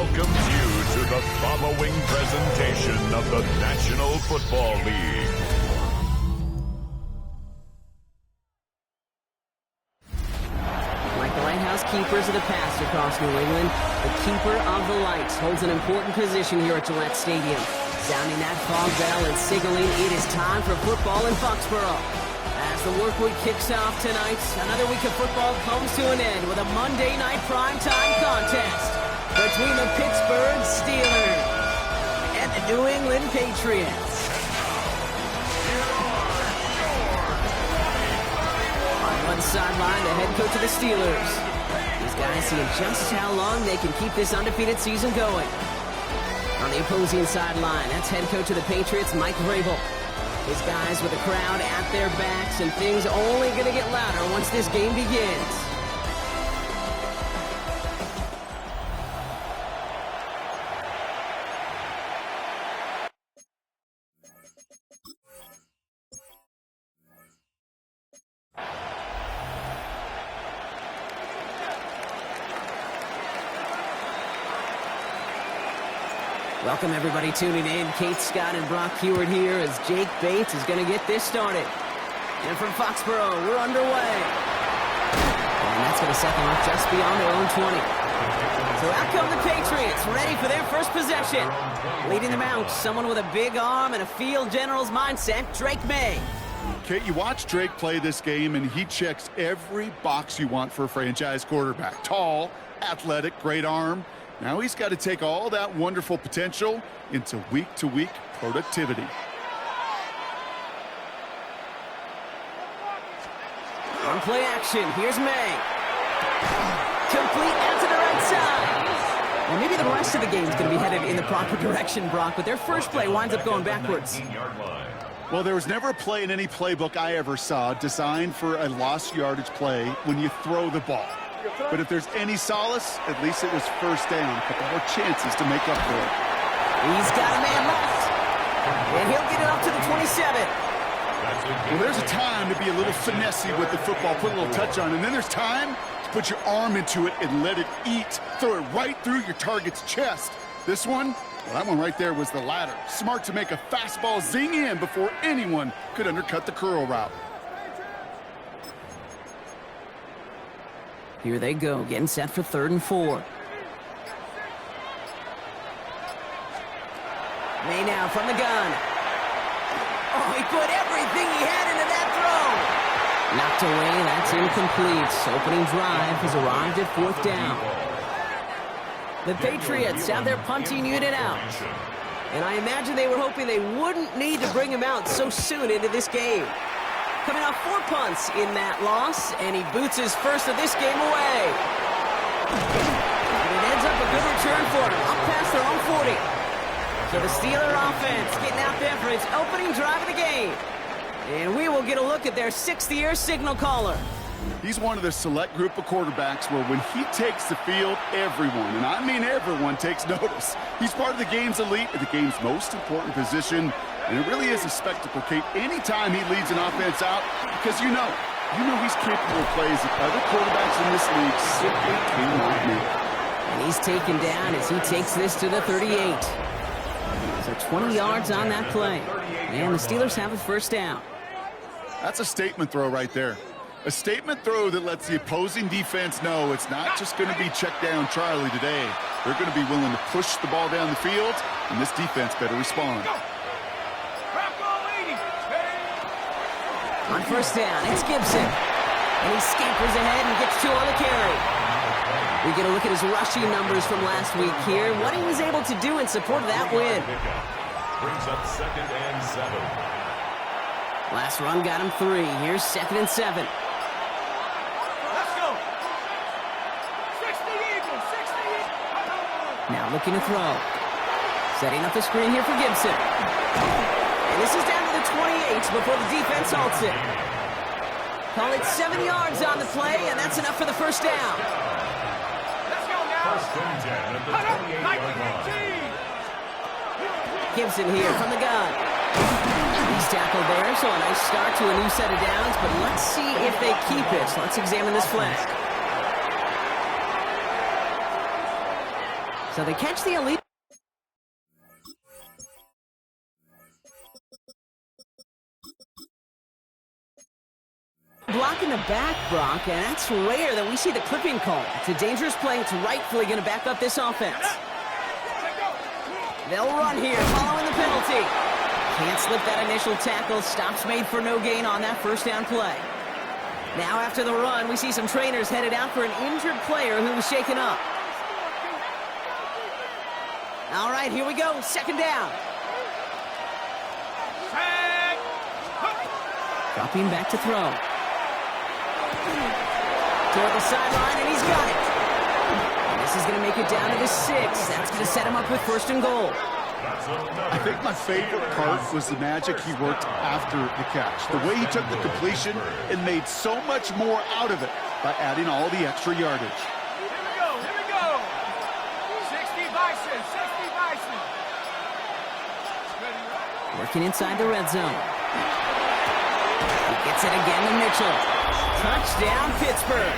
welcomes you to the following presentation of the National Football League. Like the lighthouse keepers of the past across New England, the keeper of the lights holds an important position here at Gillette Stadium. Sounding that fog bell and signaling it is time for football in Foxborough. As the work week kicks off tonight, another week of football comes to an end with a Monday night primetime contest between the Pittsburgh Steelers and the New England Patriots. On one sideline, the head coach of the Steelers. These guys seeing just how long they can keep this undefeated season going. On the opposing sideline, that's head coach of the Patriots, Mike Vrabel. His guys with the crowd at their backs, and things only going to get louder once this game begins. Welcome everybody tuning in. Kate Scott and Brock Heward here as Jake Bates is going to get this started. And from Foxborough, we're underway. And that's going to set them up just beyond their own 20. So out come the Patriots, ready for their first possession. Leading them out, someone with a big arm and a field general's mindset, Drake May. Kate, you watch Drake play this game, and he checks every box you want for a franchise quarterback. Tall, athletic, great arm. Now he's got to take all that wonderful potential into week-to-week productivity. On play action, here's May. Complete out to the right side. Well, maybe the rest of the game is going to be headed in the proper direction, Brock, but their first play winds up going backwards. Well, there was never a play in any playbook I ever saw designed for a lost yardage play when you throw the ball. But if there's any solace, at least it was first down. A couple more chances to make up for it. He's got a man left. And he'll get it up to the 27. Well, there's a time to be a little finessey with the football, put a little touch on, and then there's time to put your arm into it and let it eat. Throw it right through your target's chest. This one, well, that one right there was the latter. Smart to make a fastball zing in before anyone could undercut the curl route. Here they go, getting set for 3rd and 4. May now from the gun. Oh, he put everything he had into that throw. Knocked away, that's incomplete. Opening drive has arrived at 4th down. The Patriots have their punting unit out. And I imagine they were hoping they wouldn't need to bring him out so soon into this game. Coming off 4 punts in that loss, and he boots his first of this game away. And it ends up a good return for him, up past their own 40. So the Steeler offense getting out there for its opening drive of the game. And we will get a look at their 6th-year signal caller. He's one of the select group of quarterbacks where when he takes the field, everyone, and I mean everyone, takes notice. He's part of the game's elite, the game's most important position. And it really is a spectacle, Kate, anytime he leads an offense out, because you know he's capable of plays that other quarterbacks in this league simply cannot make. And he's taken down as he takes this to the 38. So 20 yards on that play. And the Steelers have a first down. That's a statement throw right there. A statement throw that lets the opposing defense know it's not just going to be check down Charlie today. They're going to be willing to push the ball down the field, and this defense better respond. On first down, it's Gibson. And he scampers ahead and gets 2 on the carry. We get a look at his rushing numbers from last week here. What he was able to do in support of that win. Brings up 2nd and 7. Last run got him 3. Here's 2nd and 7. Let's go. 60 Eagles, 60 Eagles. Now looking to throw. Setting up the screen here for Gibson. And this is down to the 28 before the defense halts it. Call it 7 yards on the play, and that's enough for the first down. Let's go now. 1st and 10 at the 28-yard line. Gibson here from the gun. He's tackled there, so a nice start to a new set of downs, but let's see if they keep it. So let's examine this flag. So they catch the elite. Block in the back, Brock, and that's rare that we see the clipping call. It's a dangerous play. It's rightfully going to back up this offense. They'll run here following the penalty. Can't slip that initial tackle. Stops made for no gain on that first down play. Now after the run, we see some trainers headed out for an injured player who was shaken up. All right, here we go. Second down. Dropping back to throw. Toward the sideline, and he's got it. And this is going to make it down to the 6. That's going to set him up with first and goal. I think my favorite part was the magic he worked after the catch. The way he took the completion and made so much more out of it by adding all the extra yardage. Here we go. 60 Bison, 60 Bison. Working inside the red zone. He gets it again to Mitchell. Touchdown, Pittsburgh.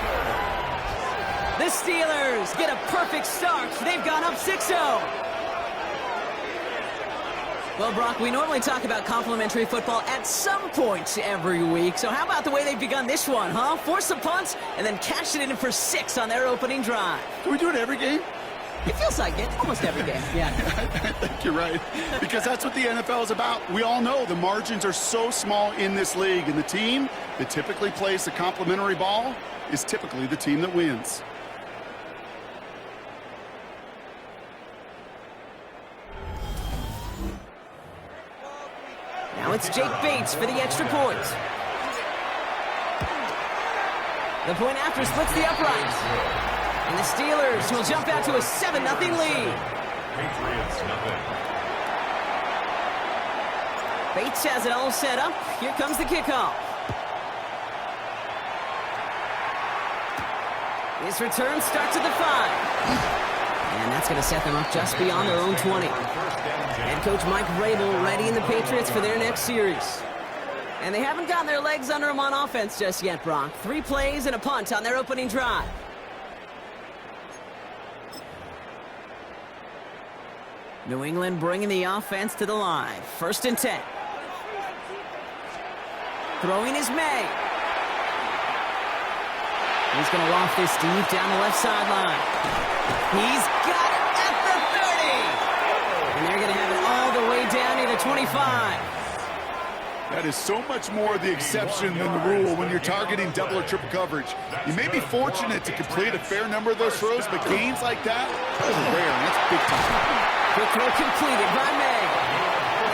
The Steelers get a perfect start. They've gone up 6-0. Well, Brock, we normally talk about complimentary football at some point every week. So how about the way they've begun this one, huh? Force a punt and then cash it in for 6 on their opening drive. Can we do it every game? It feels like it. Almost every game, yeah. I think you're right. Because that's what the NFL is about. We all know the margins are so small in this league. And the team that typically plays the complimentary ball is typically the team that wins. Now it's Jake Bates for the extra point. The point after splits the uprights. And the Steelers will jump out to a 7-0 lead. Patriots nothing. Bates has it all set up. Here comes the kickoff. This return starts at the 5. And that's going to set them up just beyond their own 20. Head coach Mike Vrabel readying the Patriots for their next series. And they haven't gotten their legs under them on offense just yet, Brock. 3 plays and a punt on their opening drive. New England bringing the offense to the line. 1st and 10. Throwing is May. He's going to loft this deep down the left sideline. He's got it at the 30. And they're going to have it all the way down to the 25. That is so much more the exception than the rule when you're targeting double or triple coverage. You may be fortunate to complete a fair number of those throws, but gains like that is rare, and that's big time. Quick throw completed by May.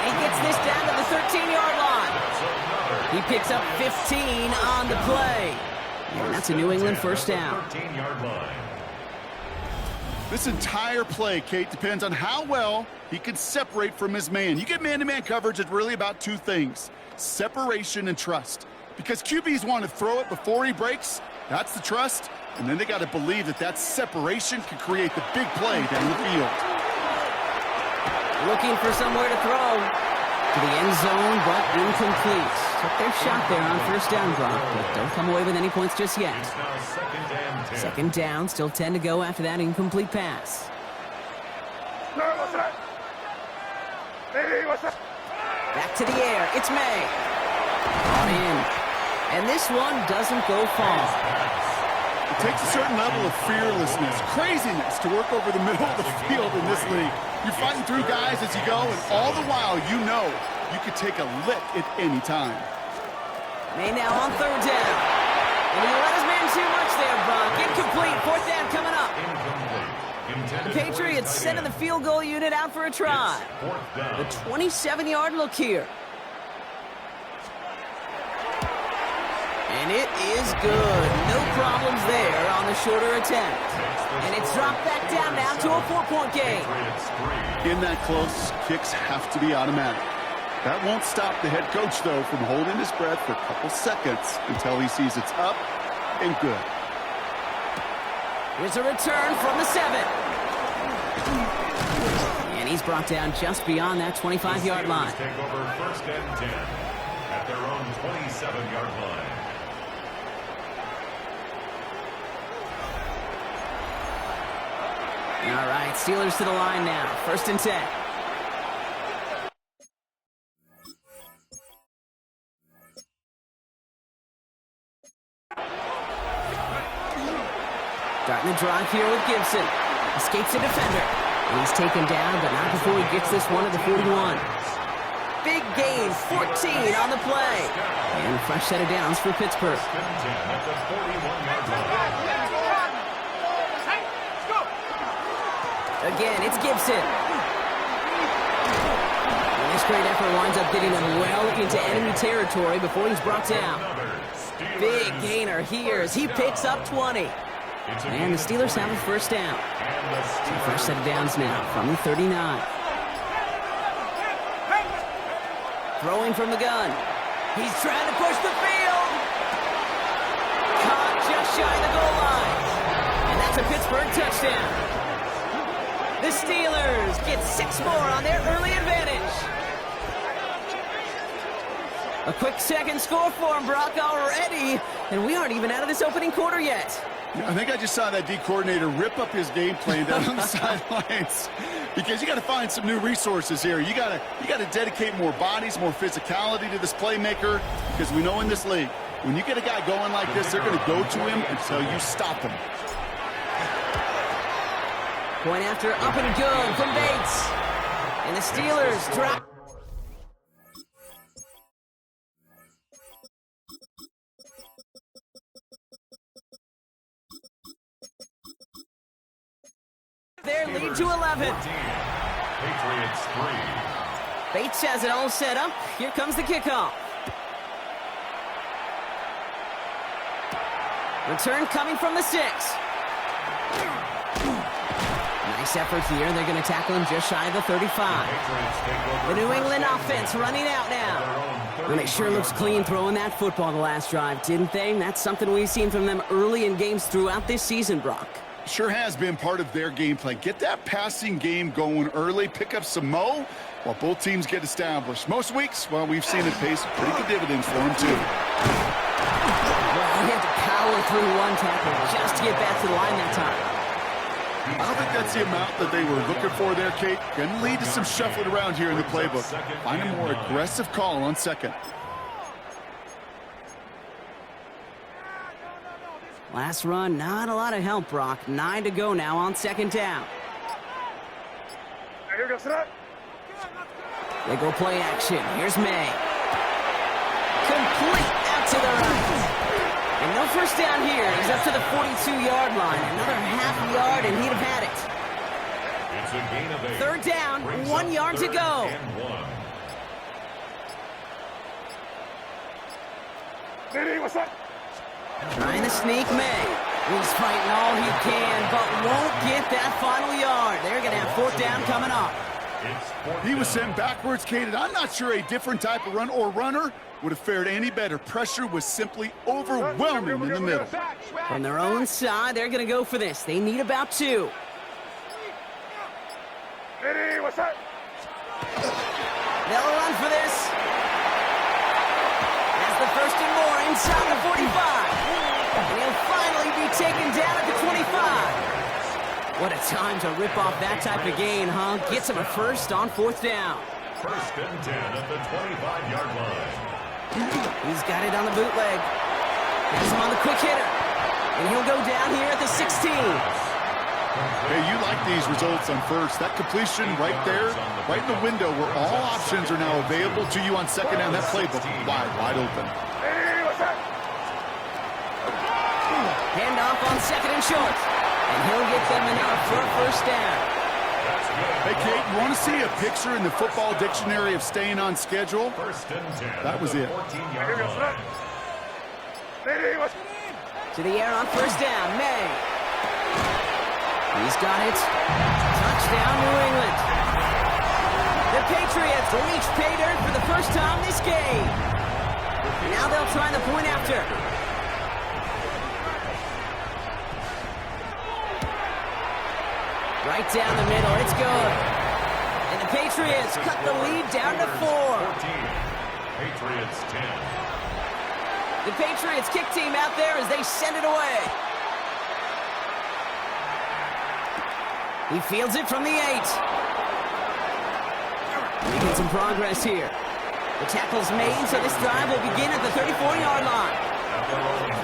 He gets this down to the 13-yard line. He picks up 15 on the play. And that's a New England first down. 13-yard line. This entire play, Kate, depends on how well he can separate from his man. You get man-to-man coverage, it's really about 2 things: separation and trust. Because QBs want to throw it before he breaks, that's the trust, and then they got to believe that that separation can create the big play down the field. Looking for somewhere to throw. To the end zone, but incomplete. Took their shot there on first down, Brock, but don't come away with any points just yet. Now 2nd and 10. Second down, still 10 to go after that incomplete pass. Back to the air, it's May. On in. And this one doesn't go far. It takes a certain level of fearlessness, craziness to work over the middle of the field in this league. You're fighting through guys as you go, and all the while you know you could take a lick at any time. May now on 3rd down. And he let his man too much there, Brock. Incomplete. 4th down coming up. The Patriots sending the field goal unit out for a try. The 27-yard look here. And it is good. No problems there on the shorter attempt. And it's dropped back down now to a 4-point game. In that close, kicks have to be automatic. That won't stop the head coach, though, from holding his breath for a couple seconds until he sees it's up and good. Here's a return from the 7. And he's brought down just beyond that 25-yard line. Take over 1st and 10 at their own 27-yard line. All right, Steelers to the line now. 1st and 10. Starting the drive here with Gibson. Escapes the defender. And he's taken down, but not before he gets this one at the 41. Big gain, 14 on the play. And a fresh set of downs for Pittsburgh. Again, it's Gibson. And this great effort winds up getting him well into enemy territory before he's brought down. Big gainer here as he picks up 20. And the Steelers have a 1st down. So fresh set of downs now from the 39. Throwing from the gun. He's trying to push the field. Caught just shy of the goal line. And that's a Pittsburgh touchdown. The Steelers get 6 more on their early advantage. A quick second score for him, Brock, already. And we aren't even out of this opening quarter yet. I think I just saw that D coordinator rip up his game plan down on the sidelines, because you got to find some new resources here. You got to dedicate more bodies, more physicality to this playmaker, because we know in this league, when you get a guy going like this, they're going to go to him until you stop him. Point after, up and good from Bates. And the Steelers drop. Their lead to 11. Patriots 3. Bates has it all set up. Here comes the kickoff. Return coming from the 6. Nice effort here. They're going to tackle him just shy of the 35. The New England offense running out now. Well, they sure looks clean throwing that football the last drive, didn't they? That's something we've seen from them early in games throughout this season, Brock. Sure has been part of their game plan. Get that passing game going early, pick up some mo while both teams get established. Most weeks, well, we've seen it pay some pretty good dividends for them, too. Well, he had to power through one tackle just to get back to the line that time. I don't think that's the amount that they were looking for there, Kate. Going to lead to some shuffling around here in the playbook. Find a more aggressive call on 2nd. Last run, not a lot of help, Brock. 9 to go now on 2nd down. They go play action. Here's May. Complete out to the right. And no 1st down here. He's up to the 42-yard line. Another half yard, and he'd have had it. It's a gain of 8. 3rd down, 1 yard to go. What's up? Trying to sneak May. He's fighting all he can, but won't get that final yard. They're going to have 4th down coming up. He was sent backwards, Kate, and I'm not sure a different type of run or runner would have fared any better. Pressure was simply overwhelming in the middle. From their own side, they're going to go for this. They need about 2. What's up? They'll run for this. That's the 1st and more inside the 45. And he'll finally be taken down at the 25. What a time to rip off that type of gain, huh? Gets him a 1st on 4th down. 1st and 10 at the 25-yard line. He's got it on the bootleg. Has him on the quick hitter. And he'll go down here at the 16. Hey, you like these results on 1st. That completion right there, right in the window where all options are now available to you on 2nd down. That playbook wide open. Handoff on 2nd and short. And he'll get them enough for a 1st down. Hey, Kate, you want to see a picture in the football dictionary of staying on schedule? 1st and 10. That was it. 14-yard line. To the air on 1st down, May. He's got it. Touchdown, New England. The Patriots reach pay dirt for the first time this game. Now they'll try the point after. Right down the middle, it's good. And the Patriots cut the lead down to 4. 14. Patriots 10. The Patriots kick team out there as they send it away. He fields it from the 8. Making some progress here. The tackle's made, so this drive will begin at the 34-yard line.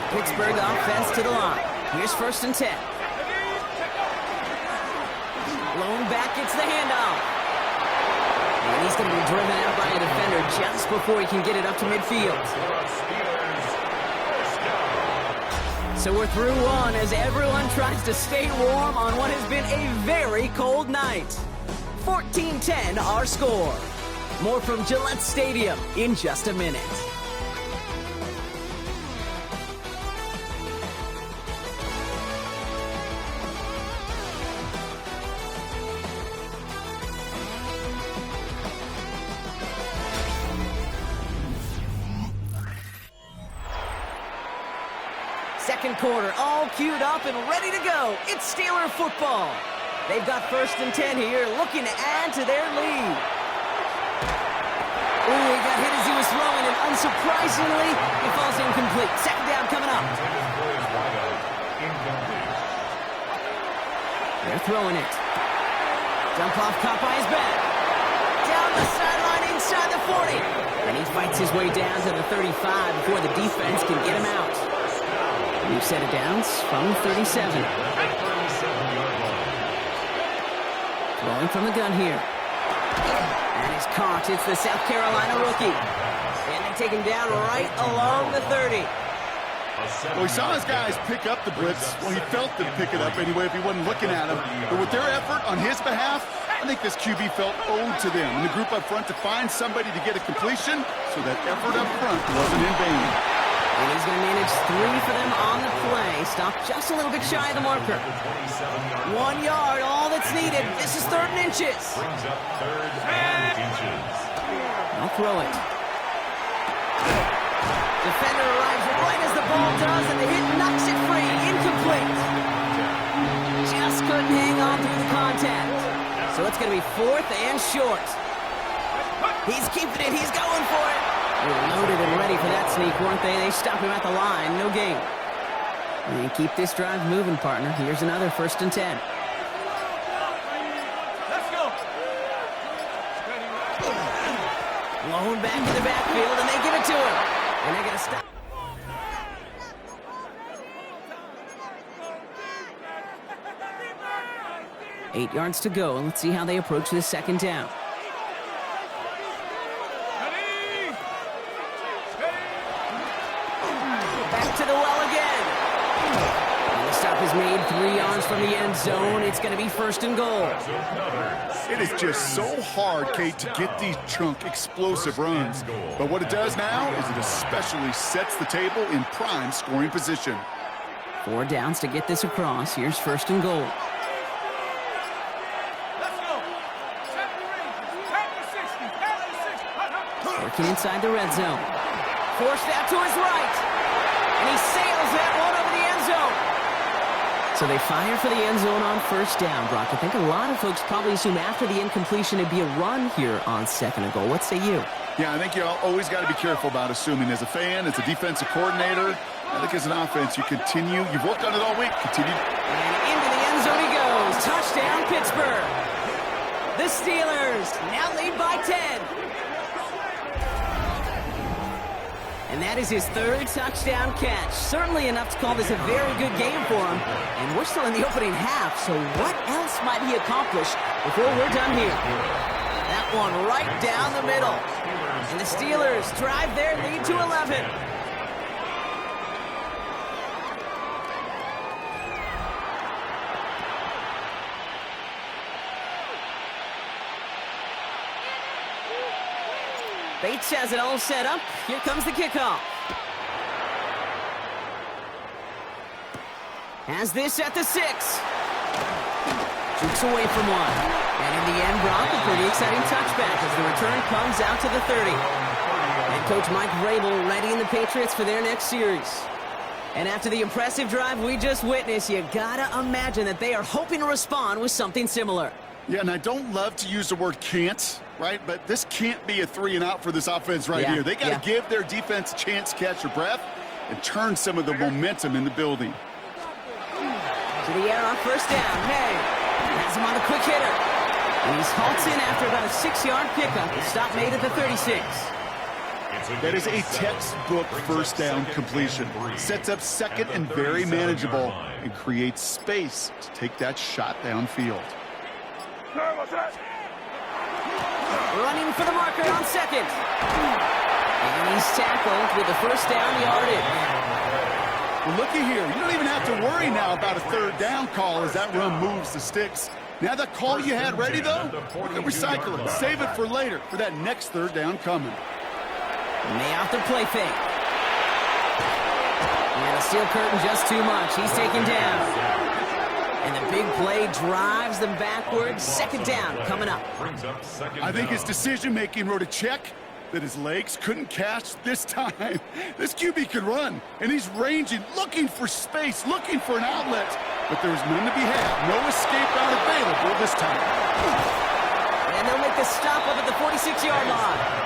Pittsburgh offense to the line. Here's 1st and 10. Blown back, gets the handoff. And he's going to be driven out by a defender just before he can get it up to midfield. So we're through one as everyone tries to stay warm on what has been a very cold night. 14-10 our score. More from Gillette Stadium in just a minute. Second quarter, all queued up and ready to go. It's Steeler football. They've got 1st and 10 here, looking to add to their lead. Ooh, he got hit as he was throwing, and unsurprisingly, he falls incomplete. Second down coming up. They're throwing it. Dump off, caught by his back. Down the sideline, inside the 40. And he fights his way down to the 35 before the defense can get him out. New set of downs from 37. Throwing from the gun here. And he's caught. It's the South Carolina rookie. And they take him down right along the 30. Well, he saw his guys pick up the blitz. Well, he felt them pick it up anyway if he wasn't looking at him. But with their effort on his behalf, I think this QB felt owed to them and the group up front to find somebody to get a completion so that effort up front wasn't in vain. And he's going to manage 3 for them on the play. Stopped just a little bit shy of the marker. 1 yard, all that's needed. This is 3rd and inches. I'll throw it. Defender arrives right as the ball does, and the hit knocks it free. Incomplete. Just couldn't hang on through the contact. So it's going to be 4th and short. He's keeping it. He's going for it. They were loaded and ready for that sneak, weren't they? They stopped him at the line. No gain. And keep this drive moving, partner. Here's another 1st and 10. Let's go. Blown back to the backfield, and they give it to him. And they're going to stop. Eight yards to go. Let's see how they approach this 2nd down. Back to the well again. And the stop is made 3 yards from the end zone. It's going to be 1st and goal. It is just so hard, Kate, to get these chunk, explosive runs. But what it does now is it especially sets the table in prime scoring position. 4 downs to get this across. Here's 1st and goal. Working inside the red zone. Forced out to his right. And he sails that one over the end zone. So they fire for the end zone on 1st down, Brock. I think a lot of folks probably assume after the incompletion it'd be a run here on 2nd and goal. What say you? Yeah, I think you always got to be careful about assuming. As a fan, as a defensive coordinator, I think as an offense, you continue. You've worked on it all week. Continue. And into the end zone he goes. Touchdown, Pittsburgh. The Steelers now lead by 10. And that is his 3rd touchdown catch. Certainly enough to call this a very good game for him. And we're still in the opening half, so what else might he accomplish before we're done here? That one right down the middle. And the Steelers drive their lead to 11. Bates has it all set up. Here comes the kickoff. Has this at the 6. Jukes away from one. And in the end, Brock, a pretty exciting touchback as the return comes out to the 30. And Coach Mike Vrabel readying the Patriots for their next series. And after the impressive drive we just witnessed, you gotta imagine that they are hoping to respond with something similar. Yeah, and I don't love to use the word can't, right? But this can't be a 3 and out for this offense right here. They got to give their defense a chance to catch their breath and turn some of the momentum in the building. To the air on 1st down. May. Has him on a quick hitter. And he's halts in after about a 6-yard pickup. The stop made at the 36. That is a textbook first down completion. Sets up second and very manageable and creates space to take that shot downfield. Running for the marker on second. And he's tackled with the first down yardage. Well, looky here. You don't even have to worry now about a third down call as that run moves the sticks. Now that call you had ready, though, you can recycle it. Save it for later for that next third down coming. May off the play fake. And the steel curtain just too much. He's taken down. And the big play drives them backwards. Second down coming up. I think his decision-making wrote a check that his legs couldn't catch this time. This QB can run, and he's ranging, looking for space, looking for an outlet. But there's none to be had. No escape route available this time. And they'll make the stop up at the 46-yard line.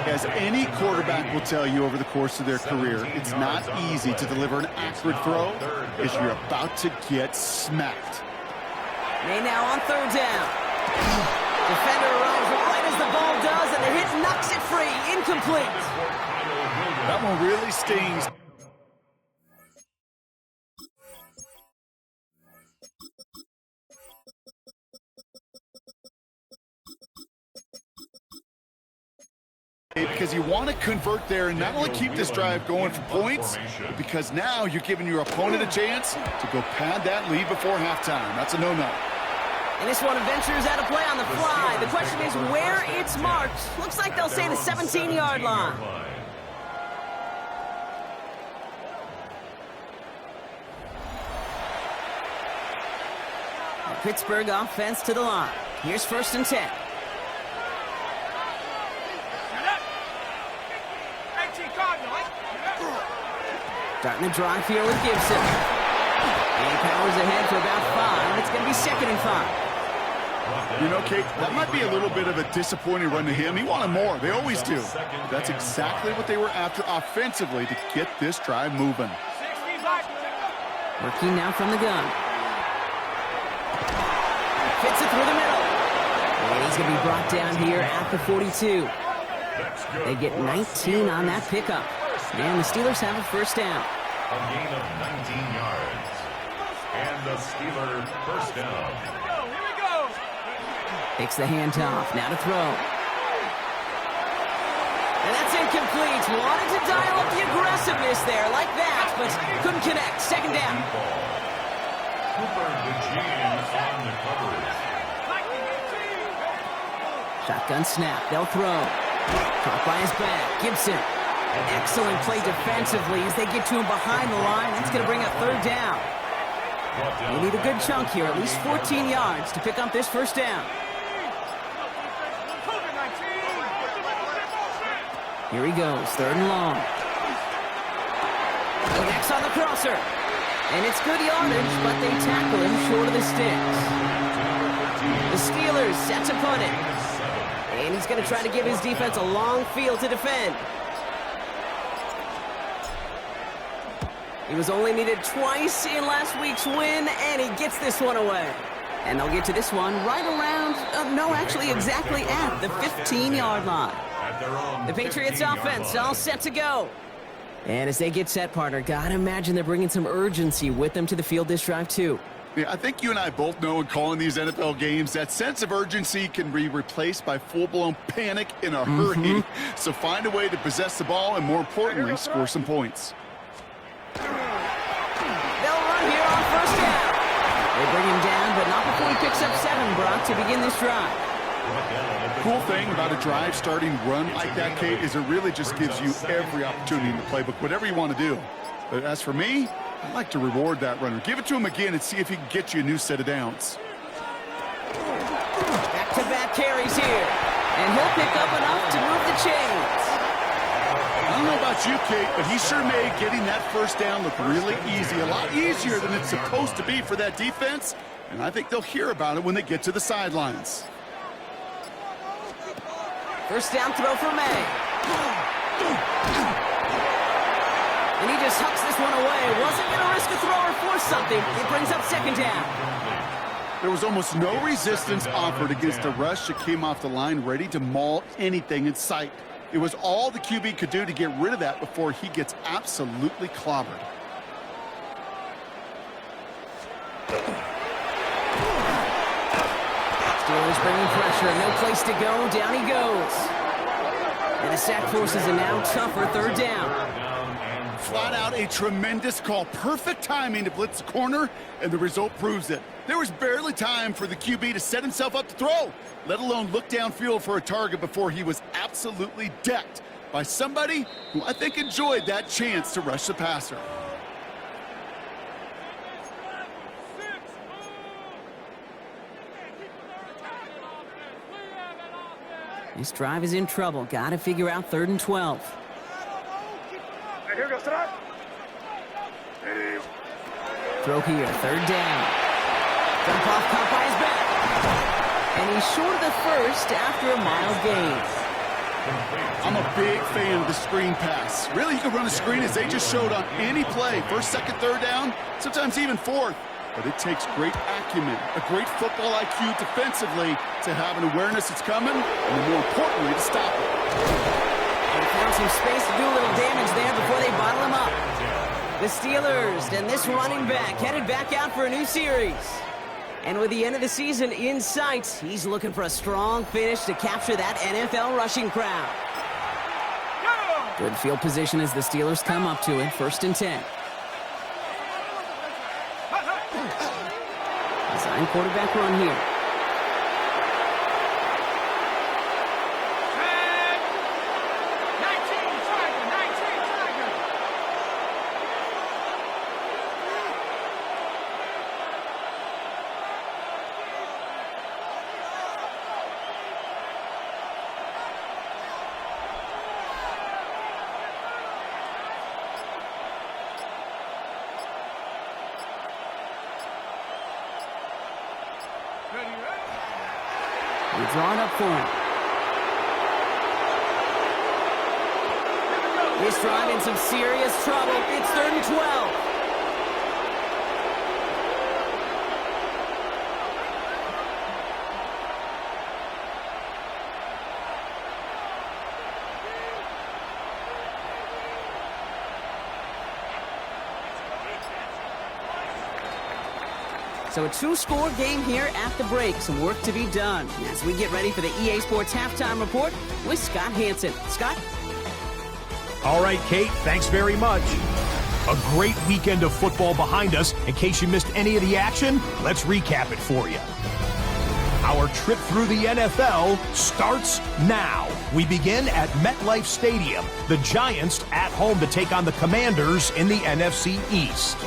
As any quarterback will tell you over the course of their career, it's not easy to deliver an accurate throw as you're about to get smacked. May now on third down. Defender arrives right as the ball does, and the hit knocks it free. Incomplete. That one really stings. Because you want to convert there and not only keep this drive going for points, but because now you're giving your opponent a chance to go pad that lead before halftime. That's a no-no. And this one ventures out of play on the fly. The question is where it's marked. Looks like they'll say the 17-yard line. The Pittsburgh offense to the line. Here's 1st and 10. Starting the drive here with Gibson. And he powers ahead for about 5. It's going to be 2nd and 5. You know, Kate, that might be a little bit of a disappointing run to him. He wanted more. They always do. But that's exactly what they were after offensively to get this drive moving. Working now from the gun. Fits it through the middle. And he's going to be brought down here at the 42. They get 19 on that pickup. And the Steelers have a first down. A gain of 19 yards. And the Steelers first down. Takes the handoff. Now to throw. And that's incomplete. Wanted to dial up the aggressiveness there like that, but couldn't connect. Second down. Cooper DeJean on the coverage. Shotgun snap. They'll throw. Caught by his back. Gibson. Excellent play defensively as they get to him behind the line. That's going to bring up third down. They need a good chunk here, at least 14 yards to pick up this first down. Here he goes, 3rd and long. Next on the crosser. And it's good yardage, but they tackle him short of the sticks. The Steelers set to punt it. And he's going to try to give his defense a long field to defend. He was only needed twice in last week's win, and he gets this one away. And they'll get to this one right around, actually exactly at the 15-yard line. The Patriots offense all set to go. And as they get set, partner, gotta imagine they're bringing some urgency with them to the field this drive, too. Yeah, I think you and I both know in calling these NFL games, that sense of urgency can be replaced by full-blown panic in a hurry. So find a way to possess the ball and, more importantly, score some points. They'll run here on first down. They bring him down, but not before he picks up 7, Brock, to begin this drive. Cool thing about a drive starting run like that, Kate, is it really just gives you every opportunity in the playbook, whatever you want to do. But as for me, I like to reward that runner. Give it to him again and see if he can get you a new set of downs. Back-to-back carries here. And he'll pick up enough to move the chains. I don't know about you, Kate, but he sure made getting that first down look really easy. A lot easier than it's supposed to be for that defense. And I think they'll hear about it when they get to the sidelines. First down throw for May. And he just hucks this one away. Wasn't going to risk a throw or force something. It brings up second down. There was almost no resistance offered against a rush that came off the line ready to maul anything in sight. It was all the QB could do to get rid of that before he gets absolutely clobbered. Steelers bringing pressure. No place to go. Down he goes. And the sack forces a now tougher third down. Flat out a tremendous call. Perfect timing to blitz the corner, and the result proves it. There was barely time for the QB to set himself up to throw, let alone look downfield for a target before he was absolutely decked by somebody who I think enjoyed that chance to rush the passer. This drive is in trouble. Got to figure out 3rd and 12. Here we go, start. Throw here, 3rd down. Dump off, caught by his back. And he's short of the first after a mild gain. I'm a big fan of the screen pass. Really, you can run a screen as they just showed on any play. 1st, 2nd, 3rd down, sometimes even 4th. But it takes great acumen, a great football IQ defensively to have an awareness it's coming, and more importantly, to stop it. And found some space to do a little damage there before they bottle him up. The Steelers and this running back headed back out for a new series. And with the end of the season in sight, he's looking for a strong finish to capture that NFL rushing crowd. Good field position as the Steelers come up to it, 1st and 10. Design quarterback run here. We're drawing up for him. This drive in some serious trouble. It's 3rd and 12. So a 2-score game here at the break. Some work to be done as we get ready for the EA Sports Halftime Report with Scott Hansen. Scott? All right, Kate, thanks very much. A great weekend of football behind us. In case you missed any of the action, let's recap it for you. Our trip through the NFL starts now. We begin at MetLife Stadium. The Giants at home to take on the Commanders in the NFC East.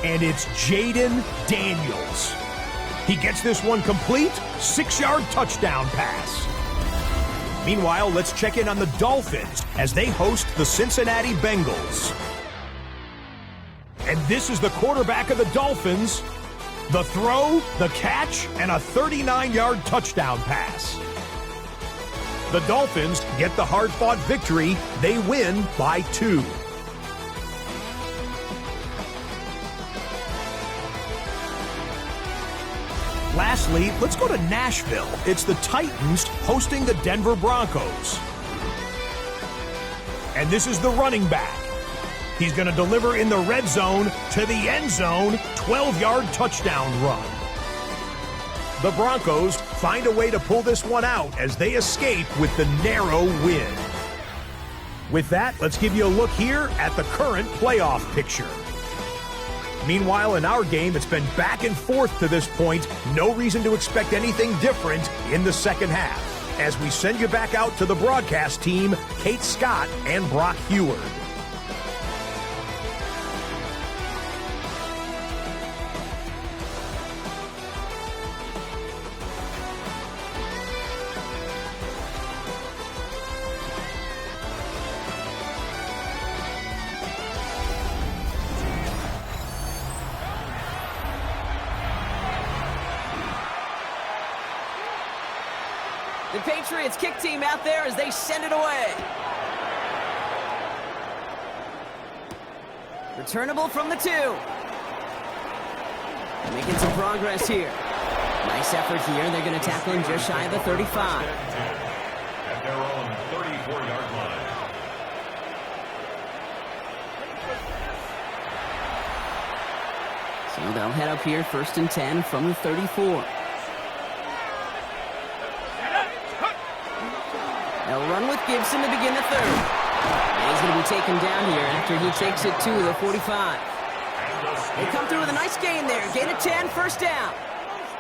And it's Jaden Daniels. He gets this one complete, 6-yard touchdown pass. Meanwhile, let's check in on the Dolphins as they host the Cincinnati Bengals. And this is the quarterback of the Dolphins. The throw, the catch, and a 39-yard touchdown pass. The Dolphins get the hard-fought victory. They win by 2. Lastly, let's go to Nashville. It's the Titans hosting the Denver Broncos. And this is the running back. He's going to deliver in the red zone to the end zone, 12-yard touchdown run. The Broncos find a way to pull this one out as they escape with the narrow win. With that, let's give you a look here at the current playoff picture. Meanwhile, in our game, it's been back and forth to this point. No reason to expect anything different in the second half. As we send you back out to the broadcast team, Kate Scott and Brock Heward. The Patriots kick team out there as they send it away. Returnable from the 2. Making some progress here. Nice effort here. They're going to tackle him just shy of the 35. At their own 34-yard line. So they'll head up here, 1st and 10 from the 34. They'll run with Gibson to begin the third. And he's going to be taken down here after he takes it to the 45. They come through with a nice gain there. Gain of 10, 1st down.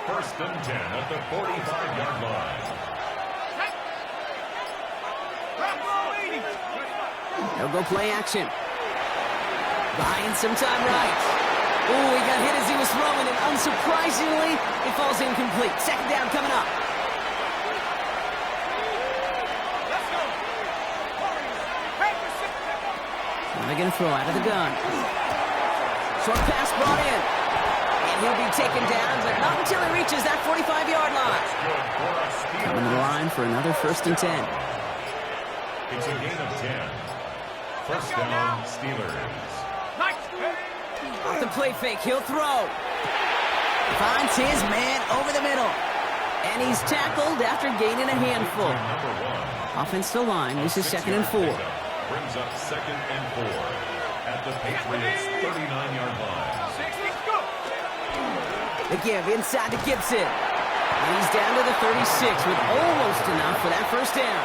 1st and 10 at the 45-yard line. They'll go play action. Buying some time right. Ooh, he got hit as he was throwing, and unsurprisingly, it falls incomplete. 2nd down coming up. Now they're going to throw out of the gun. Short pass brought in. And he'll be taken down, but not until he reaches that 45-yard line. Coming to the line for another 1st and 10. It's a gain of 10. 1st down, Steelers. Off the play fake, he'll throw. Finds his man over the middle. And he's tackled after gaining a handful. Offensive line, this is 2nd and 4. Brings up 2nd and 4 at the Patriots' 39-yard line. The give inside to Gibson. And he's down to the 36 with almost enough for that 1st down.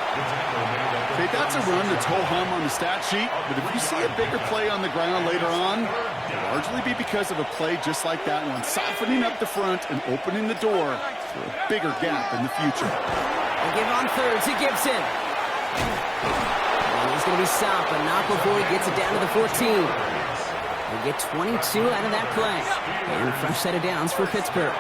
Okay, that's a run that's ho-hum on the stat sheet, but if you see a bigger play on the ground later on, it'll largely be because of a play just like that one, softening up the front and opening the door for a bigger gap in the future. They give on 3rd to Gibson. And he's going to be stopped, but not before he gets it down to the 14. They get 22 out of that play. And a fresh set of downs for Pittsburgh.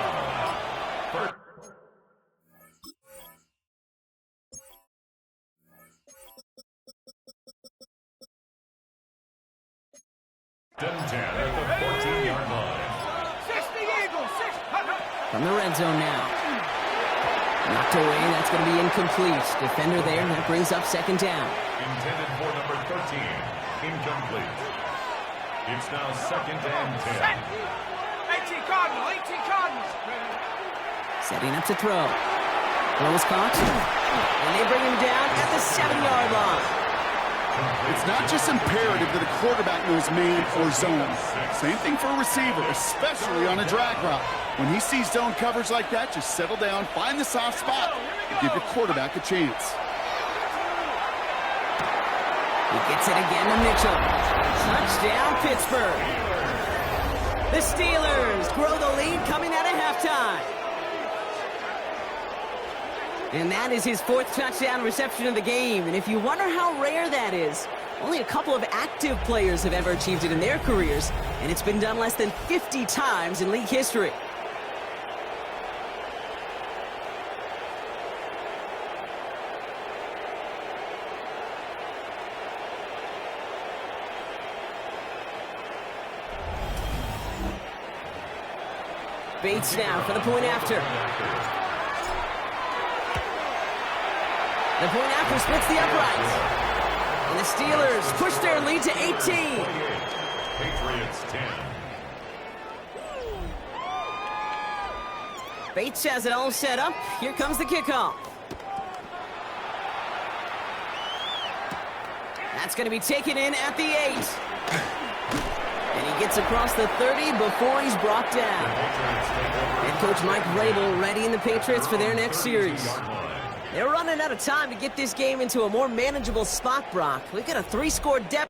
At the 14-yard line. From the red zone now. Knocked away, that's going to be incomplete. Defender there, that brings up 2nd down. Intended for number 13. Incomplete. It's now 2nd and 10. 18 Cardinals. Setting up to throw. Throw is caught. And they bring him down at the 7-yard line. It's not just imperative that a quarterback knows man or zone. Same thing for a receiver, especially on a drag route. When he sees zone coverage like that, just settle down, find the soft spot, and give your quarterback a chance. He gets it again to Mitchell. Touchdown, Pittsburgh. The Steelers grow the lead coming out of halftime. And that is his 4th touchdown reception of the game. And if you wonder how rare that is, only a couple of active players have ever achieved it in their careers, and it's been done less than 50 times in league history. Bates now for the point after. The point after splits the uprights. And the Steelers push their lead to 18. Patriots 10. Bates has it all set up. Here comes the kickoff. That's going to be taken in at the 8. And he gets across the 30 before he's brought down. Head coach Mike Vrabel readying the Patriots for their next series. They're running out of time to get this game into a more manageable spot, Brock. We've got a 3-score deficit.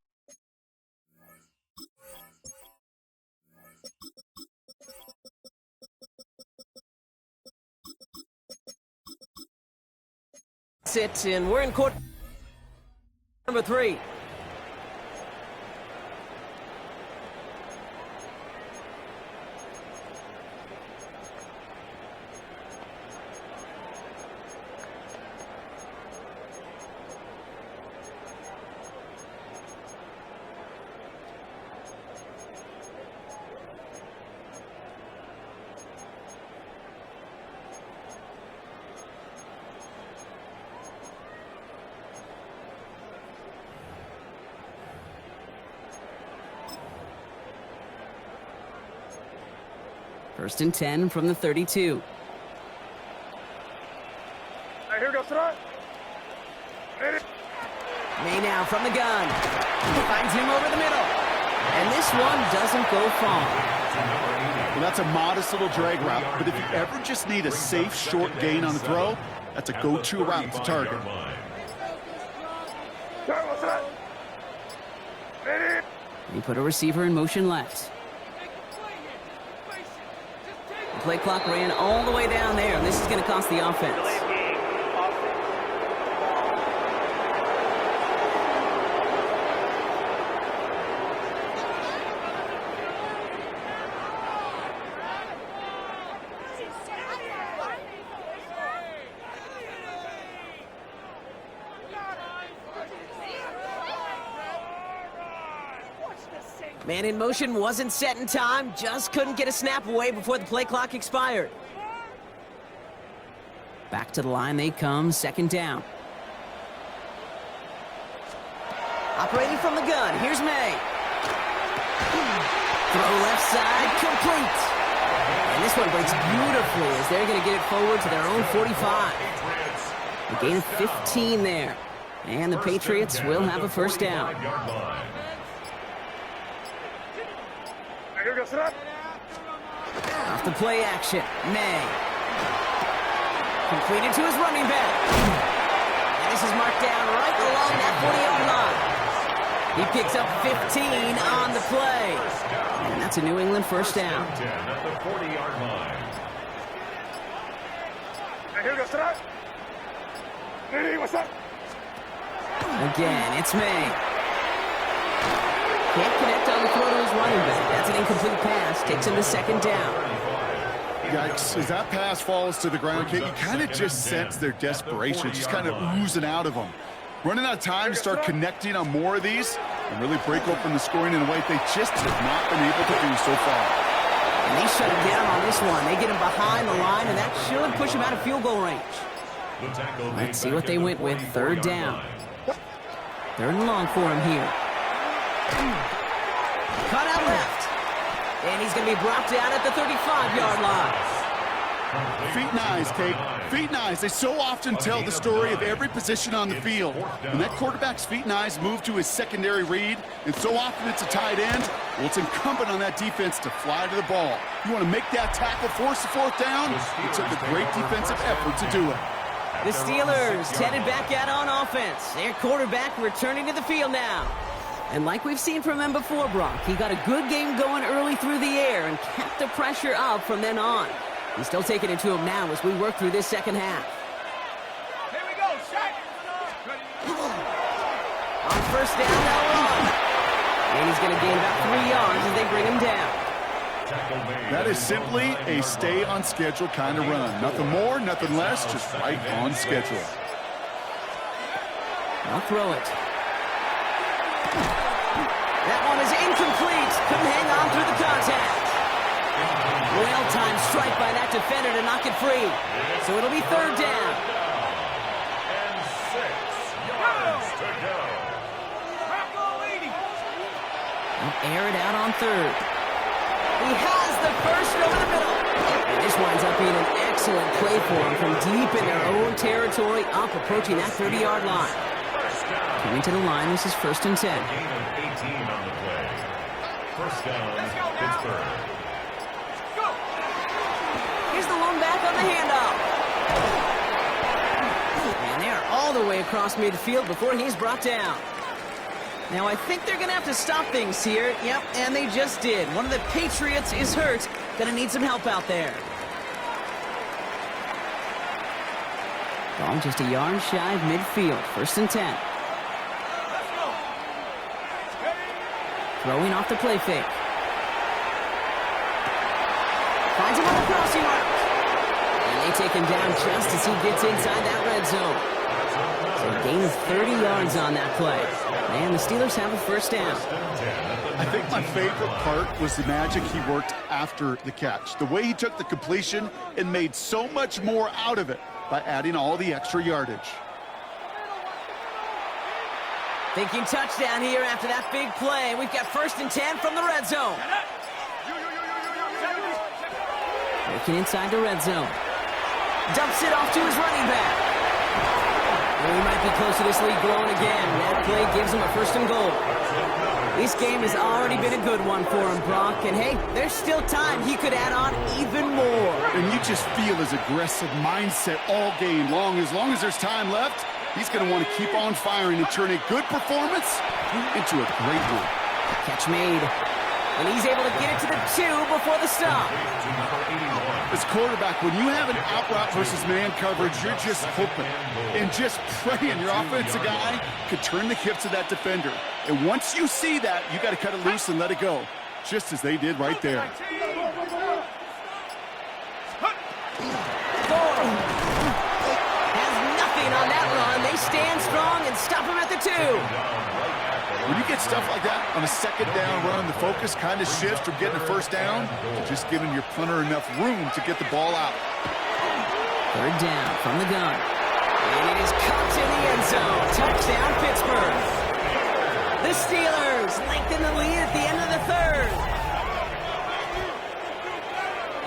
And we're in quarter number 3. First and 10 from the 32. May now from the gun. Finds him over the middle. And this one doesn't go far. Well, that's a modest little drag route, but if you ever just need a safe, short gain on the throw, that's a go-to route to target. He put a receiver in motion left. The play clock ran all the way down there, and this is going to cost the offense. Man in motion wasn't set in time, just couldn't get a snap away before the play clock expired. Back to the line they come, second down. Operating from the gun, here's May. Throw left side, complete. And this one breaks beautifully as they're going to get it forward to their own 45. A gain of 15 there. And the Patriots will have a first down. Off the play action, May. Completed to his running back. And this is marked down right along that 40-yard line. He picks up 15 on the play. And that's a New England first down. At the 40-yard line. Again, it's May. Can't connect on the throw to his running back. That's an incomplete pass. Takes him to second down. Yikes, as that pass falls to the ground, Kate, you kind of just sense their desperation. It's just kind of oozing out of them. Running out of time to start connecting on more of these and really break open the scoring in a way they just have not been able to do so far. And they shut him down on this one. They get him behind the line, and that should push him out of field goal range. Let's see what they went with. Third down. Third and long for him here. Cut out left. And he's going to be brought down at the 35-yard line. Feet and eyes, Kate. Feet and eyes. They so often tell the story of every position on the field. When that quarterback's feet and eyes move to his secondary read, and so often it's a tight end, well, it's incumbent on that defense to fly to the ball. You want to make that tackle, force the fourth down? It took a great defensive effort to do it. The Steelers headed back out on offense. Their quarterback returning to the field now. And like we've seen from him before, Brock, he got a good game going early through the air and kept the pressure up from then on. He's still taking it to him now as we work through this second half. Here we go, shot. On first down, they'll run. And he's going to gain about 3 yards as they bring him down. That is simply a stay-on-schedule kind of run. Nothing more, nothing less, just right on schedule. I'll throw it. That one is incomplete. Couldn't hang on through the contact. Well-timed strike by that defender to knock it free. So it'll be third down. And 6 yards to go. They'll air it out on third. He has the first over the middle. And this winds up being an excellent play for him from deep in their own territory, up approaching that 30-yard line. Coming to the line, this is first and 10. Gain of 18 on the play. First down, Pittsburgh. Here's the lone back on the handoff. And they're all the way across midfield before he's brought down. Now, I think they're going to have to stop things here. Yep, and they just did. One of the Patriots is hurt. Going to need some help out there. Ball just a yard shy of midfield. First and 10. Throwing off the play fake. Finds him on the crossing route. And they take him down just as he gets inside that red zone. So a gain of 30 yards on that play. And the Steelers have a first down. I think my favorite part was the magic he worked after the catch. The way he took the completion and made so much more out of it by adding all the extra yardage. Thinking touchdown here after that big play. We've got first and 10 from the red zone. Working inside the red zone. Dumps it off to his running back. We might be close to this lead growing again. That play gives him a 1st and goal. This game has already been a good one for him, Brock. And hey, there's still time. He could add on even more. And you just feel his aggressive mindset all game long. As long as there's time left, he's going to want to keep on firing and turn a good performance into a great one. Catch made. And he's able to get it to the 2 before the stop. As quarterback, when you have an out route versus man coverage, you're just hoping and just praying your offensive guy could turn the hips of that defender. And once you see that, you got to cut it loose and let it go, just as they did right there. Has nothing on that run. They stand strong and stop him at the 2. When you get stuff like that on a 2nd down run, the focus kind of shifts from getting a 1st down to just giving your punter enough room to get the ball out. 3rd down from the gun. And it is caught in the end zone. Touchdown, Pittsburgh. The Steelers lengthen the lead at the end of the 3rd.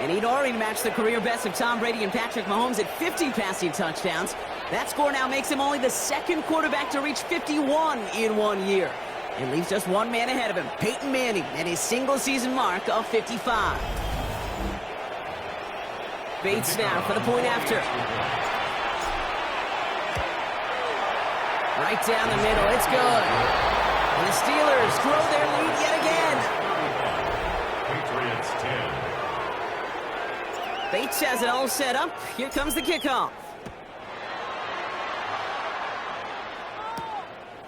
And he'd already matched the career best of Tom Brady and Patrick Mahomes at 50 passing touchdowns. That score now makes him only the 2nd quarterback to reach 51 in 1 year. And leaves just one man ahead of him, Peyton Manning, at his single-season mark of 55. Bates now for the point after. Right down the middle, it's good. And the Steelers grow their lead yet again. Patriots 10. Bates has it all set up. Here comes the kickoff.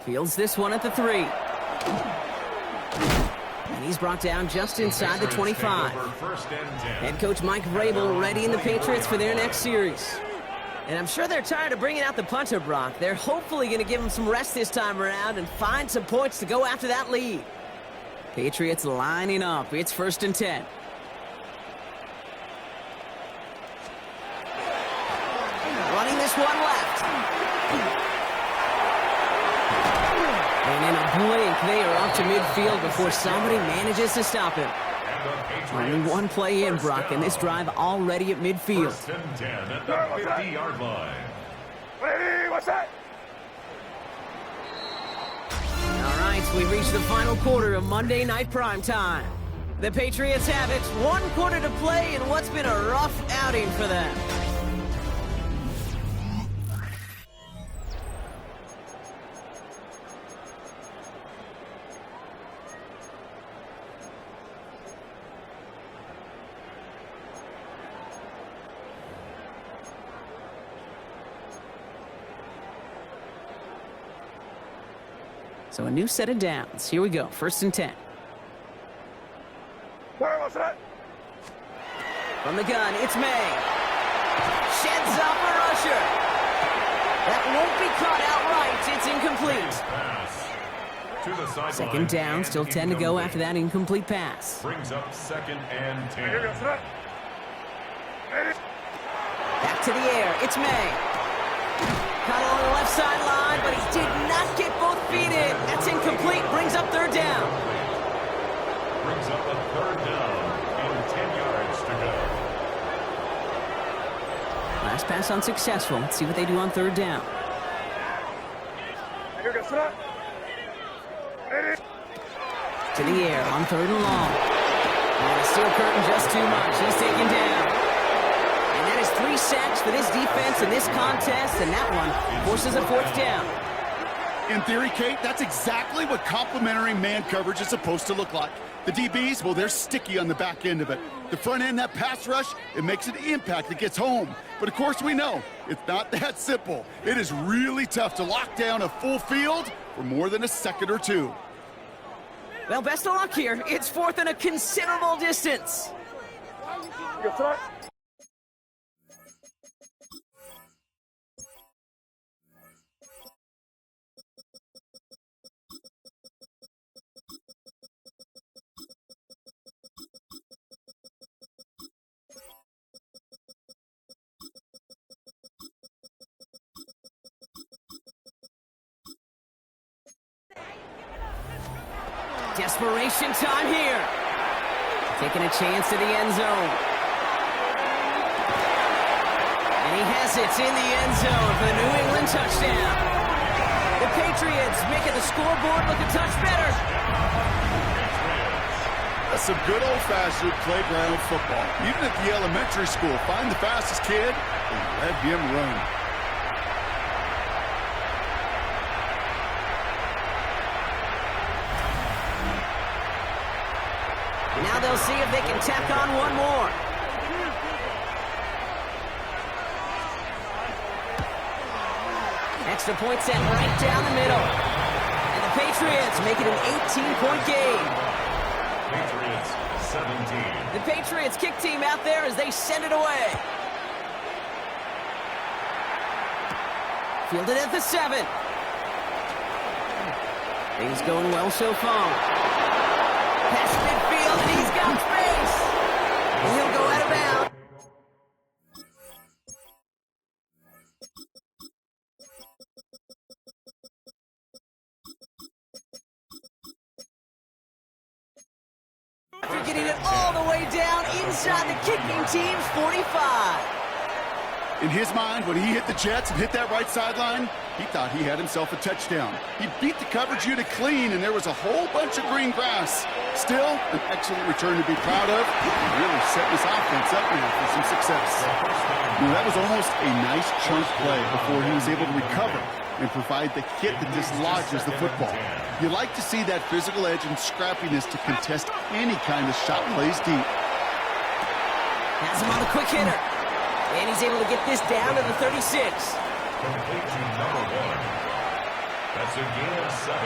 Fields this one at the 3. And he's brought down just inside the 25. Head coach Mike Vrabel readying the Patriots for their next series. And I'm sure they're tired of bringing out the punter, Brock. They're hopefully going to give him some rest this time around and find some points to go after that lead. Patriots lining up. It's 1st and 10. Running this one left. And in a blink, they are off to midfield before somebody manages to stop him. Only one play in, Brock, and this drive already at midfield. 1st and 10 at the 50-yard line. Ready, what's that? All right, we reach the final quarter of Monday Night Primetime. The Patriots have it. 1 quarter to play in what's been a rough outing for them. So a new set of downs. Here we go. 1st and 10. What's that? From the gun, it's May. Sheds off a rusher. That won't be caught outright. It's incomplete. To the sideline. 2nd down, still 10 to go after that incomplete pass. Brings up 2nd and 10. Back to the air, it's May. Caught along the left sideline, but he did not get both feet in. That's incomplete, brings up 3rd down. Brings up a 3rd down and 10 yards to go. Last pass unsuccessful. Let's see what they do on 3rd down. To the air on 3rd and long. And the steel curtain just too much. He's taken down. And that is 3 sacks for this defense in this contest, and that one forces a 4th down. In theory, Kate, that's exactly what complementary man coverage is supposed to look like. The DBs, well, they're sticky on the back end of it. The front end, that pass rush, it makes an impact that gets home. But of course we know, it's not that simple. It is really tough to lock down a full field for more than a second or two. Well, best of luck here. It's 4th and a considerable distance. Desperation time here. Taking a chance to the end zone. And he has It's in the end zone for the New England touchdown. The Patriots making the scoreboard look a touch better. That's some good old-fashioned playground football. Even at the elementary school, find the fastest kid and let him run. Now they'll see if they can tack on one more. Extra point set right down the middle. And the Patriots make it an 18-point game. Patriots 17. The Patriots kick team out there as they send it away. Fielded at the 7. Things going well so far. Past midfield, and he's got space. And he'll go out of bounds. After getting it all the way down inside the kicking team's 45. In his mind, when he hit the Jets and hit that right sideline, he thought he had himself a touchdown. He beat the coverage unit clean, and there was a whole bunch of green grass. Still, an excellent return to be proud of, and really setting his offense up now for some success. That was almost a nice chunk play before he was able to recover and provide the hit that dislodges the football. You like to see that physical edge and scrappiness to contest any kind of shot plays deep. Has him on the quick hitter. And he's able to get this down to the 36. Complete to number 1. That's a gain of 7.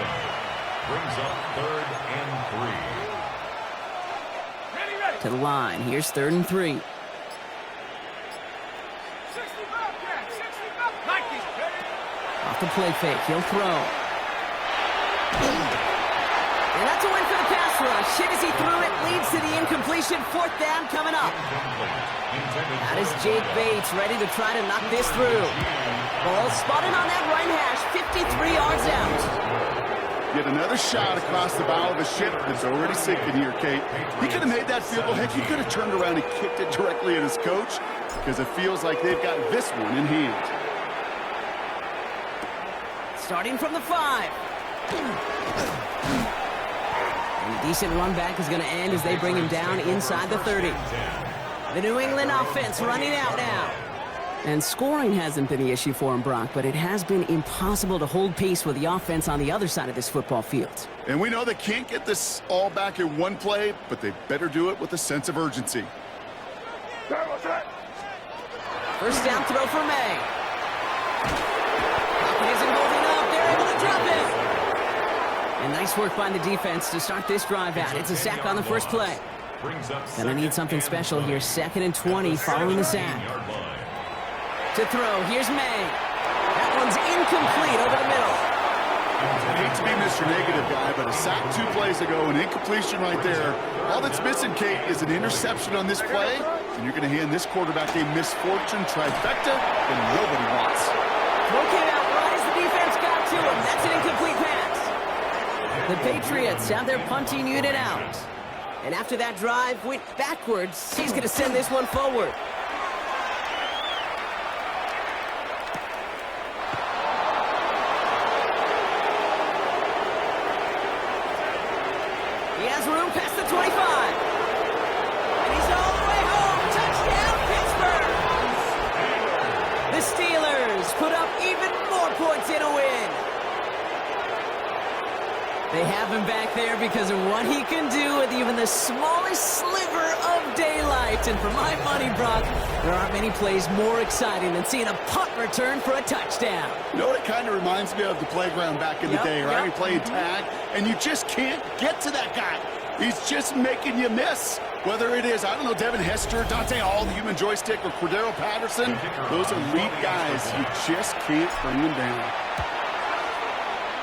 Brings up 3rd and 3. To the line. Here's 3rd and 3. Off the play fake. He'll throw. And that's a win for the pass rush. Hit as he threw it. Leads to the incompletion. 4th down coming up. That is Jake Bates ready to try to knock this through. Ball spotted on that right hash. 53 yards out. Get another shot across the bow of a ship that's already sinking here, Kate. He could have made that field goal. Heck, he could have turned around and kicked it directly at his coach because it feels like they've got this one in hand. Starting from the 5. And a decent run back is going to end as they bring him down inside the 30. The New England offense running out now. And scoring hasn't been the issue for him, Brock, but it has been impossible to hold pace with the offense on the other side of this football field. And we know they can't get this all back in one play, but they better do it with a sense of urgency. First down throw for May. Pocket isn't holding up. They're able to drop it. And nice work by the defense to start this drive out. It's a sack on the first play. Gonna need something special here. 2nd and 20 following the sack. To throw, here's May. That one's incomplete over the middle. I hate to be Mr. Negative guy, but a sack 2 plays ago, an incompletion right there. All that's missing, Kate, is an interception on this play, and you're going to hand this quarterback a misfortune trifecta that nobody wants. Throw came out right as the defense got to him. That's an incomplete pass. The Patriots have their punting unit out. And after that drive went backwards, he's going to send this one forward. He has room past the 25. And he's all the way home. Touchdown, Pittsburgh. The Steelers put up even more points in a win. They have him back there because of what he can do with even the smallest sliver of daylight. And for my money, Brock, there aren't many plays more exciting than seeing a punt return for a touchdown. You know what it kind of reminds me of? The playground back in the day, right? You played tag, and you just can't get to that guy. He's just making you miss. Whether it is, I don't know, Devin Hester, Dante Hall, the human joystick, or Cordero Patterson, those elite guys, you just can't bring them down.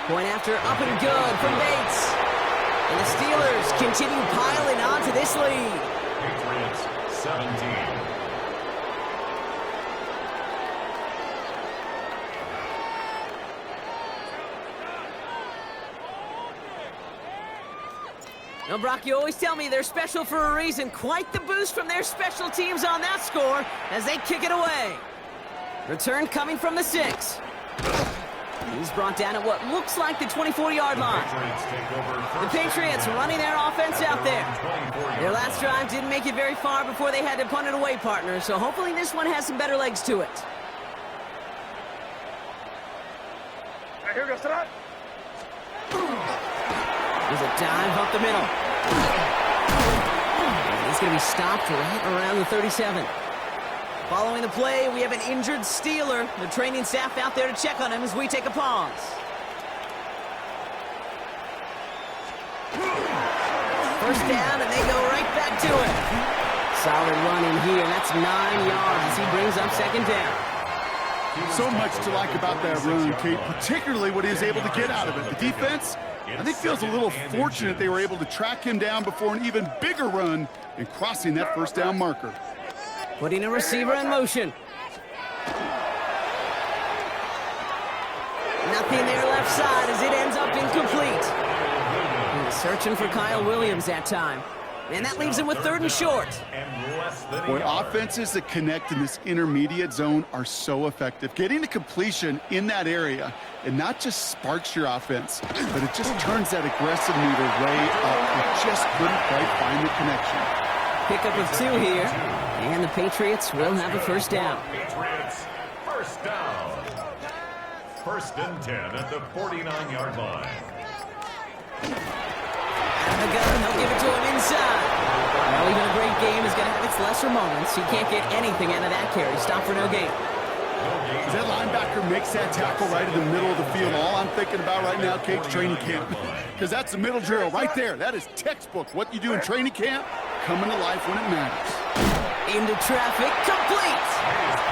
Point after up and good from Bates. And the Steelers continue piling on to this lead. Patriots 17. Now, Brock, you always tell me they're special for a reason. Quite the boost from their special teams on that score as they kick it away. Return coming from the 6. He's brought down at what looks like the 24-yard line. The Patriots running their offense out there. Their last drive didn't make it very far before they had to punt it away, partner, so hopefully this one has some better legs to it. Here goes that. There's a dive up the middle. And he's going to be stopped right around the 37. Following the play, we have an injured Steeler. The training staff out there to check on him as we take a pause. First down, and they go right back to it. Solid run in here, and that's 9 yards as he brings up second down. So much to like about that run, Kate, particularly what he was able to get out of it. The defense, I think, feels a little fortunate they were able to track him down before an even bigger run and crossing that first down marker. Putting a receiver in motion. Nothing there left side as it ends up incomplete. He's searching for Kyle Williams that time. And that leaves him with 3rd and short. Boy, offenses that connect in this intermediate zone are so effective. Getting a completion in that area, it not just sparks your offense, but it just turns that aggressive meter way up. It just couldn't quite find the connection. Pickup of 2 here, and the Patriots will have a first down. Patriots, first down. 1st and 10 at the 49-yard line. Out of the gun, he'll give it to him inside. Well, even a great game is going to have its lesser moments. He can't get anything out of that carry. Stop for no gain. As that linebacker makes that tackle right in the middle of the field, all I'm thinking about right now, Kate's training camp. Because that's the middle drill right there. That is textbook. What you do in training camp, coming to life when it matters. Into traffic, complete.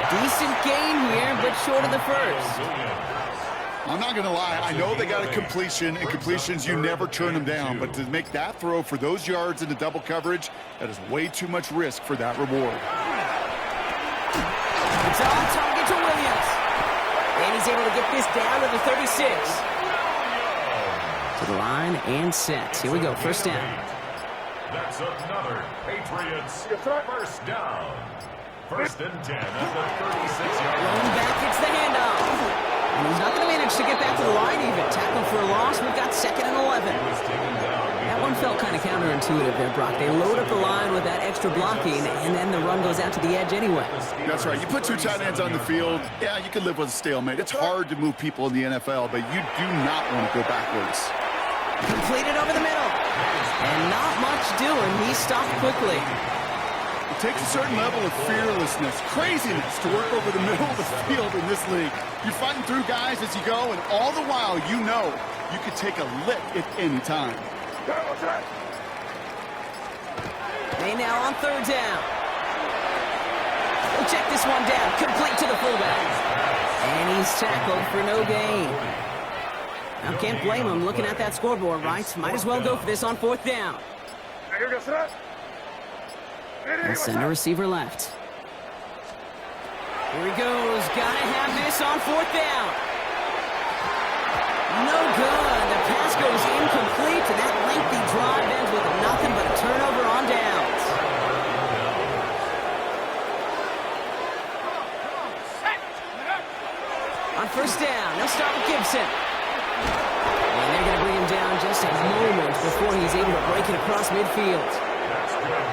Decent gain here, but short of the first. I'm not going to lie. I know they got a completion, and completions, you never turn them down. But to make that throw for those yards into double coverage, that is way too much risk for that reward. It's on target to Williams. And he's able to get this down to the 36. To the line and set. Here we go, first down. That's another Patriots first down. 1st and 10 at the 36-yard line. Rolling back, it's the handoff. And he's not going to manage to get back to the line even. Tackle for a loss. We've got 2nd and 11. That one felt kind of counterintuitive there, Brock. They load up the line with that extra blocking, and then the run goes out to the edge anyway. That's right. You put 2 tight ends on the field, yeah, you can live with a stalemate. It's hard to move people in the NFL, but you do not want to go backwards. Completed over the middle. And not much doing. He stopped quickly. It takes a certain level of fearlessness, craziness to work over the middle of the field in this league. You're fighting through guys as you go, and all the while you know you could take a lick at any time. They now on 3rd down. We'll check this one down. Complete to the fullback. And he's tackled for no gain. I can't blame him looking at that scoreboard, right? Might as well go for this on 4th down. We'll send a receiver left. Here he goes. Gotta have this on 4th down. No good. The pass goes incomplete, and that lengthy drive ends with nothing but a turnover on downs. On 1st down, they'll start with Gibson. And they're going to bring him down just a moment before he's able to break it across midfield.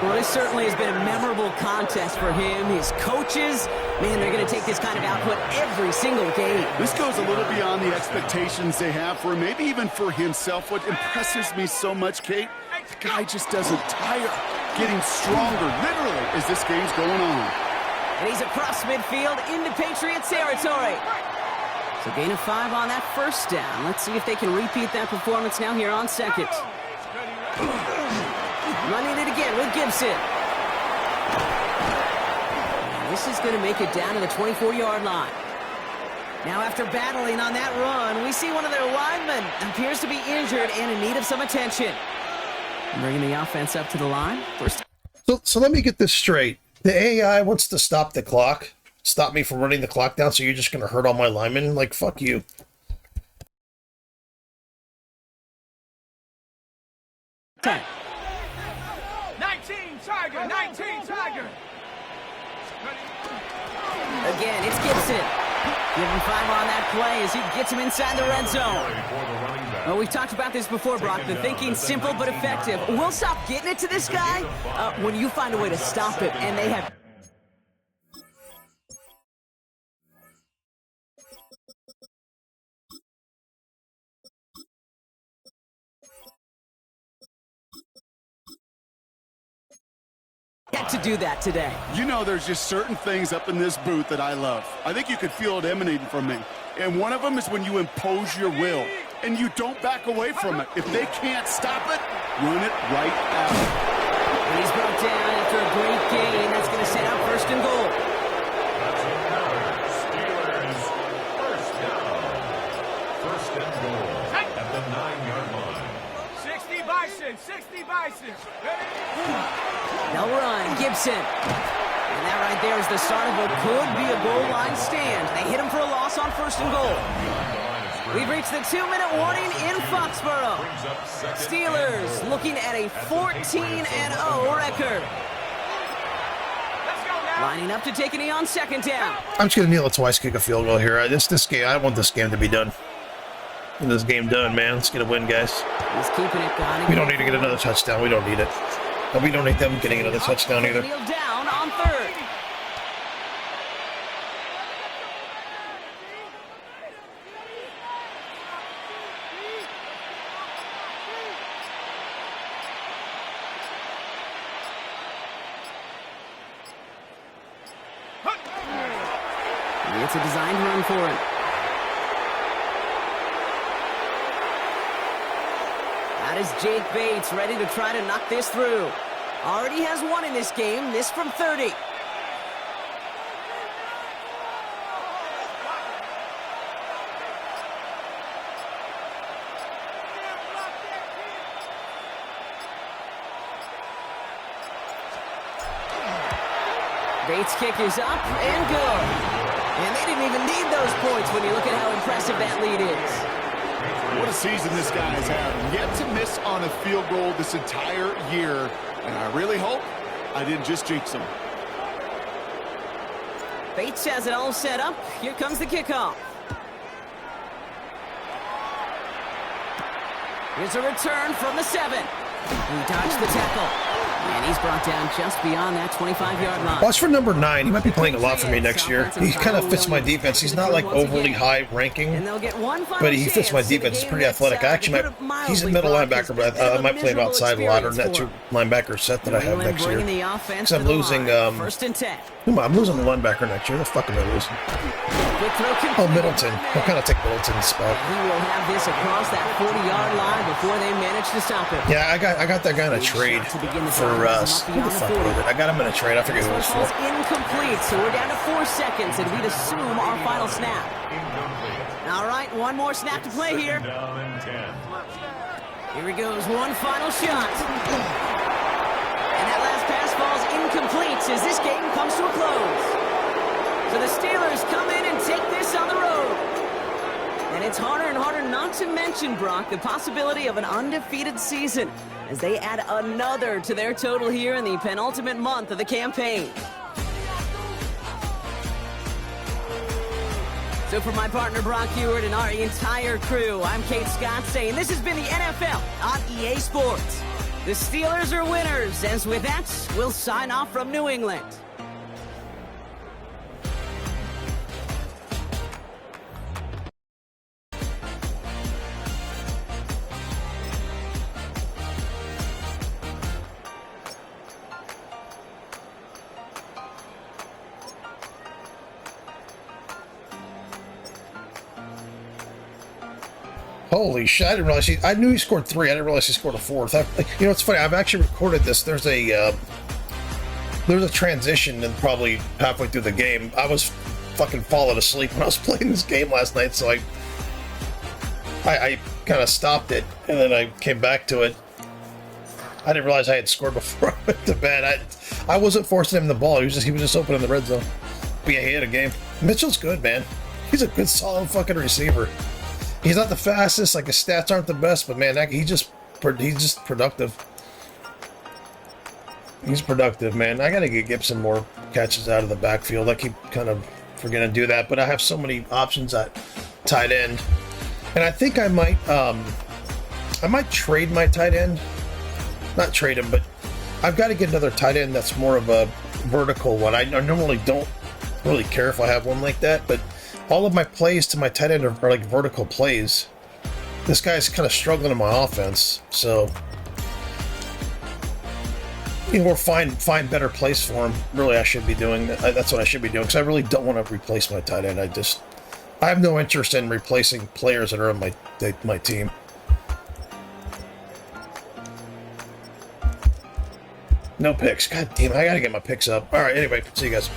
Well, this certainly has been a memorable contest for him. His coaches, man, they're going to take this kind of output every single game. This goes a little beyond the expectations they have for him, maybe even for himself. What impresses me so much, Kate, the guy just doesn't tire, getting stronger, literally, as this game's going on. And he's across midfield into Patriots territory. So gain of 5 on that 1st down. Let's see if they can repeat that performance now here on 2nd. Running it again with Gibson. And this is going to make it down to the 24-yard line. Now after battling on that run, we see one of their linemen appears to be injured and in need of some attention. Bringing the offense up to the line. So let me get this straight. The AI wants to stop the clock. Stop me from running the clock down, so you're just going to hurt all my linemen? Like, fuck you. Okay. 19 Tiger! 19 Tiger! again. It's Gibson. Give him 5 on that play as he gets him inside the red zone. Oh, we've talked about this before, Brock. The thinking's simple but effective. We'll stop getting it to this guy when you find a way to stop him, and they have... to do that today. You know, there's just certain things up in this booth that I love. I think you could feel it emanating from me. And one of them is when you impose your will and you don't back away from it. If they can't stop it, run it right out. And he's brought down after a great gain. That's going to set up first and goal. That's another Steelers first down. First and goal at the 9-yard line. 60 Bison, 60 Bison. They'll run, Gibson. And that right there is the start of what could be a goal line stand. They hit him for a loss on first and goal. We've reached the 2-minute warning in Foxborough. Steelers looking at a 14-0 record. Lining up to take a knee on second down. I'm just gonna kneel it twice, kick a field goal here. This game, I want this game to be done. Get this game done, man. Let's get a win, guys. He's keeping it going. We don't need to get another touchdown. We don't need it. And we don't need them getting another touchdown either. Kneel down on third. It's a designed run for him. That is Jake Bates ready to try to knock this through. Already has one in this game, this from 30. Bates' kick is up and good. And they didn't even need those points when you look at how impressive that lead is. What a season this guy is having. Yet to miss on a field goal this entire year. And I really hope I didn't just jinx him. Bates has it all set up. Here comes the kickoff. Here's a return from the 7. He dodged the tackle. And he's brought down just beyond that 25-yard line. Watch for number 9. He might be playing a lot for me next year. He kind of fits my defense. He's not like overly high ranking, but he fits my defense. He's pretty athletic. I actually he's a middle linebacker, but I might play him outside a lot, or in that 2 linebacker set that I have next year. Because I'm losing, I'm losing the linebacker next year. The fuck am I losing? Oh, Middleton. I'll kind of take Middleton's spot. He will have this across that 40-yard line before they manage to stop him. Yeah, I got that guy in a trade for who the fuck was it? I got him in a trade. I forget who it was for. Incomplete, so we're down to 4 seconds, and we'd assume our final snap. All right, one more snap to play here. Here he goes, one final shot. And that last pass falls incomplete as this game comes to a close. So the Steelers come in and take this on the road. And it's harder and harder not to mention, Brock, the possibility of an undefeated season as they add another to their total here in the penultimate month of the campaign. So for my partner, Brock Ewart, and our entire crew, I'm Kate Scott saying this has been the NFL on EA Sports. The Steelers are winners, as with that, we'll sign off from New England. Holy shit, I didn't realize I knew he scored 3. I didn't realize he scored a 4th. You know, it's funny. I've actually recorded this. There's a transition and probably halfway through the game. I was fucking falling asleep when I was playing this game last night, so I kind of stopped it, and then I came back to it. I didn't realize I had scored before I went to bed. I wasn't forcing him the ball. He was just opening the red zone. But yeah, he had a game. Mitchell's good, man. He's a good, solid fucking receiver. He's not the fastest, like his stats aren't the best, but man, he's just productive. He's productive, man. I gotta get Gibson more catches out of the backfield. I keep kind of if we're gonna do that. But I have so many options at tight end, and I think I might trade my tight end. Not trade him, but I've got to get another tight end that's more of a vertical one. I normally don't really care if I have one like that, but all of my plays to my tight end are like vertical plays. This guy's kind of struggling in my offense, so or find better place for him. Really, I should be doing that. That's what I should be doing, because I really don't want to replace my tight end. I have no interest in replacing players that are on my team. No picks. God damn it, I gotta get my picks up. All right, anyway, see you guys.